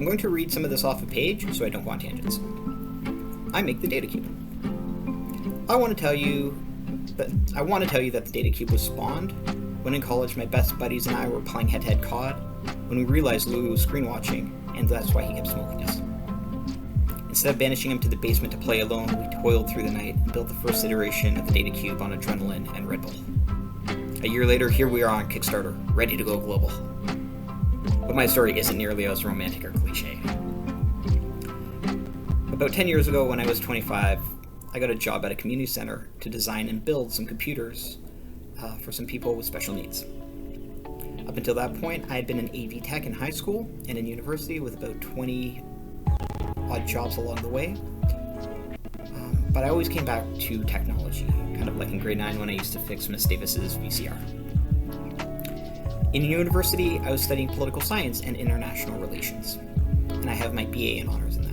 I'm going to read some of this off a page so I don't go on tangents. I make the data cube. I want to tell you that the data cube was spawned when in college my best buddies and I were playing head-to-head COD when we realized Louis was screen watching, and that's why he kept smoking us. Instead of banishing him to the basement to play alone, we toiled through the night and built the first iteration of the data cube on adrenaline and Red Bull. A year later, here we are on Kickstarter, ready to go global. But my story isn't nearly as romantic or cliche. About 10 years ago, when I was 25, I got a job at a community center to design and build some computers for some people with special needs. Up until that point, I had been an AV tech in high school and in university with about 20 odd jobs along the way. But I always came back to technology, kind of like in grade 9 when I used to fix Miss Davis's VCR. In university, I was studying political science and international relations, and I have my BA in honors in that.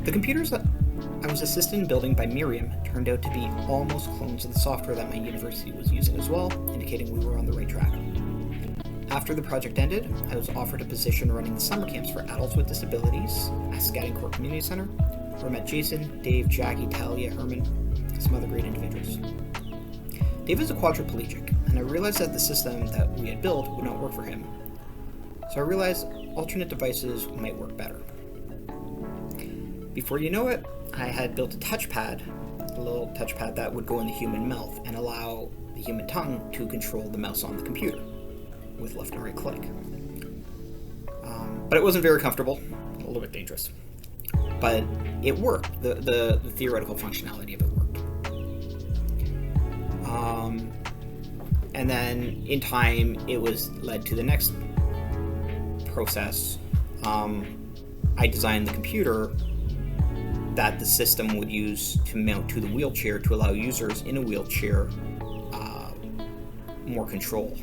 The computers that I was assisted in building by Miriam turned out to be almost clones of the software that my university was using as well, indicating we were on the right track. After the project ended, I was offered a position running the summer camps for adults with disabilities at Scadding Court Community Center, where I met Jason, Dave, Jackie, Talia, Herman, and some other great individuals. Dave is a quadriplegic, and I realized that the system that we had built would not work for him. So I realized alternate devices might work better. Before you know it, I had built a touchpad, a little touchpad that would go in the human mouth and allow the human tongue to control the mouse on the computer with left and right click. But it wasn't very comfortable, a little bit dangerous. But it worked. The theoretical functionality of it worked. And then in time, it was led to the next process. I designed the computer that the system would use to mount to the wheelchair to allow users in a wheelchair more control.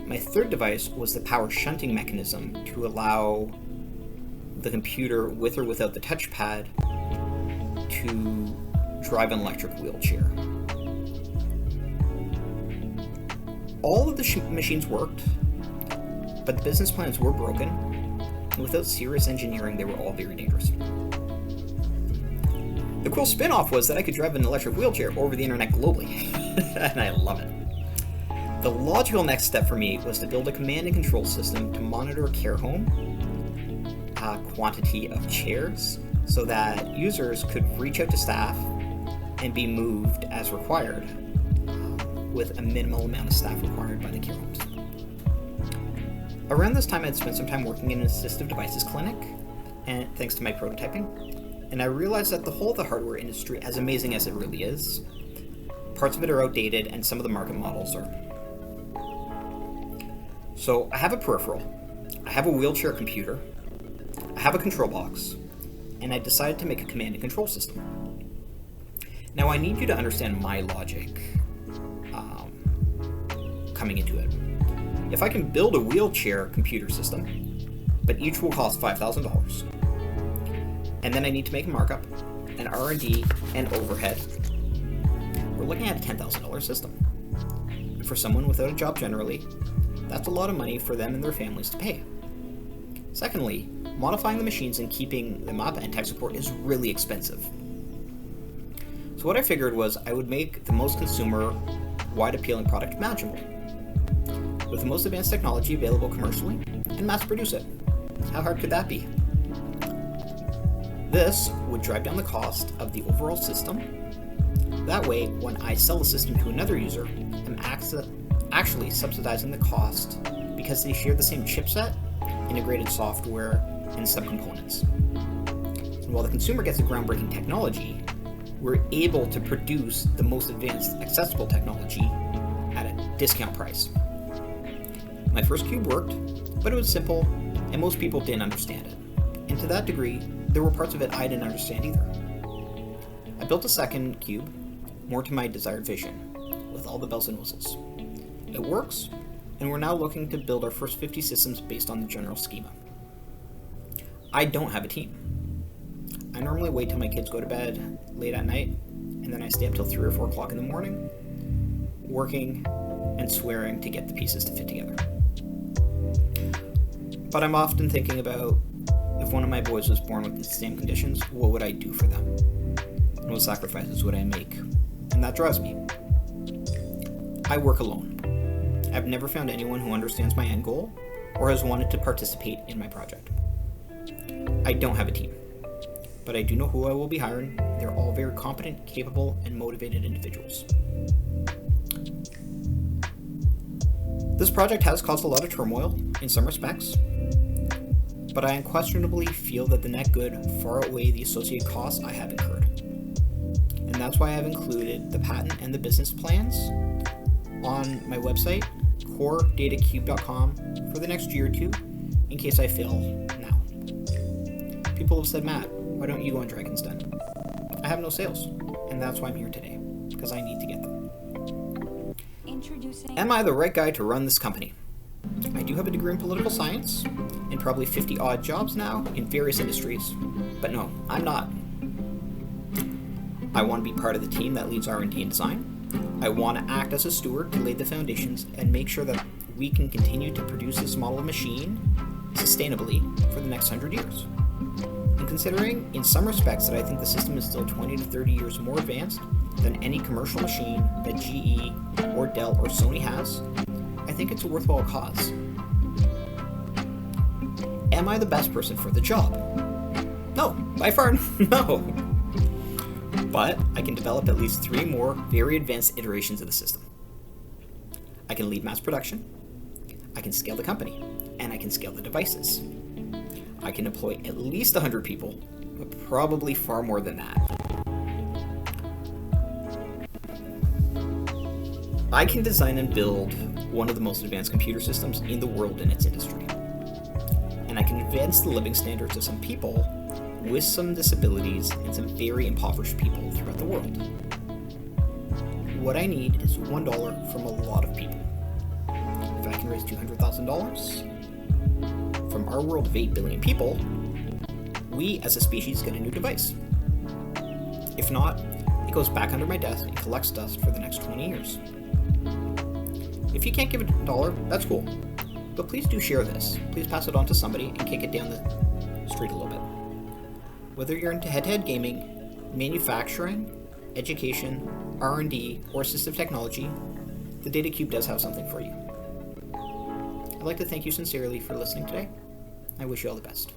My third device was the power shunting mechanism to allow the computer, with or without the touchpad, to drive an electric wheelchair. All of the machines worked, but the business plans were broken, and without serious engineering, they were all very dangerous. The cool spin-off was that I could drive an electric wheelchair over the internet globally, and I love it. The logical next step for me was to build a command and control system to monitor a care home, quantity of chairs, so that users could reach out to staff and be moved as required, with a minimal amount of staff required by the care homes. Around this time, I'd spent some time working in an assistive devices clinic, and thanks to my prototyping, and I realized that the whole of the hardware industry, as amazing as it really is, parts of it are outdated and some of the market models are. So I have a peripheral, I have a wheelchair computer, I have a control box, and I decided to make a command and control system. Now I need you to understand my logic coming into it. If I can build a wheelchair computer system, but each will cost $5,000, and then I need to make a markup, an R&D, and overhead, we're looking at a $10,000 system. And for someone without a job generally, that's a lot of money for them and their families to pay. Secondly, modifying the machines and keeping them up and tech support is really expensive. So what I figured was I would make the most consumer, wide appealing product imaginable, with the most advanced technology available commercially, and mass produce it. How hard could that be? This would drive down the cost of the overall system. That way, when I sell the system to another user, I'm actually subsidizing the cost because they share the same chipset, integrated software, and subcomponents. And while the consumer gets a groundbreaking technology, we're able to produce the most advanced accessible technology at a discount price. My first cube worked, but it was simple, and most people didn't understand it. And to that degree, there were parts of it I didn't understand either. I built a second cube, more to my desired vision, with all the bells and whistles. It works, and we're now looking to build our first 50 systems based on the general schema. I don't have a team. I normally wait till my kids go to bed late at night, and then I stay up till 3 or 4 o'clock in the morning, working and swearing to get the pieces to fit together. But I'm often thinking about, if one of my boys was born with the same conditions, what would I do for them? And what sacrifices would I make? And that drives me. I work alone. I've never found anyone who understands my end goal or has wanted to participate in my project. I don't have a team, but I do know who I will be hiring. They're all very competent, capable, and motivated individuals. This project has caused a lot of turmoil in some respects, but I unquestionably feel that the net good far outweigh the associated costs I have incurred. And that's why I've included the patent and the business plans on my website, coredatacube.com, for the next year or two, in case I fail now. People have said, Matt, why don't you go on Dragon's Den? I have no sales, and that's why I'm here today, because I need to get them. Am I the right guy to run this company? I do have a degree in political science, and probably 50 odd jobs now in various industries, but no, I'm not. I want to be part of the team that leads R&D and design. I want to act as a steward to lay the foundations and make sure that we can continue to produce this model of machine sustainably for the next 100 years. And considering, in some respects, that I think the system is still 20 to 30 years more advanced than any commercial machine that GE or Dell or Sony has, I think it's a worthwhile cause. Am I the best person for the job? No, by far no. But I can develop at least 3 more very advanced iterations of the system. I can lead mass production, I can scale the company, and I can scale the devices. I can employ at least 100 people, but probably far more than that. I can design and build one of the most advanced computer systems in the world in its industry. And I can advance the living standards of some people with some disabilities and some very impoverished people throughout the world. What I need is $1 from a lot of people. If I can raise $200,000 from our world of 8 billion people, we as a species get a new device. If not, it goes back under my desk and collects dust for the next 20 years. If you can't give $1, that's cool. But please do share this. Please pass it on to somebody and kick it down the street a little bit. Whether you're into head-to-head gaming, manufacturing, education, R&D, or assistive technology, the DataCube does have something for you. I'd like to thank you sincerely for listening today. I wish you all the best.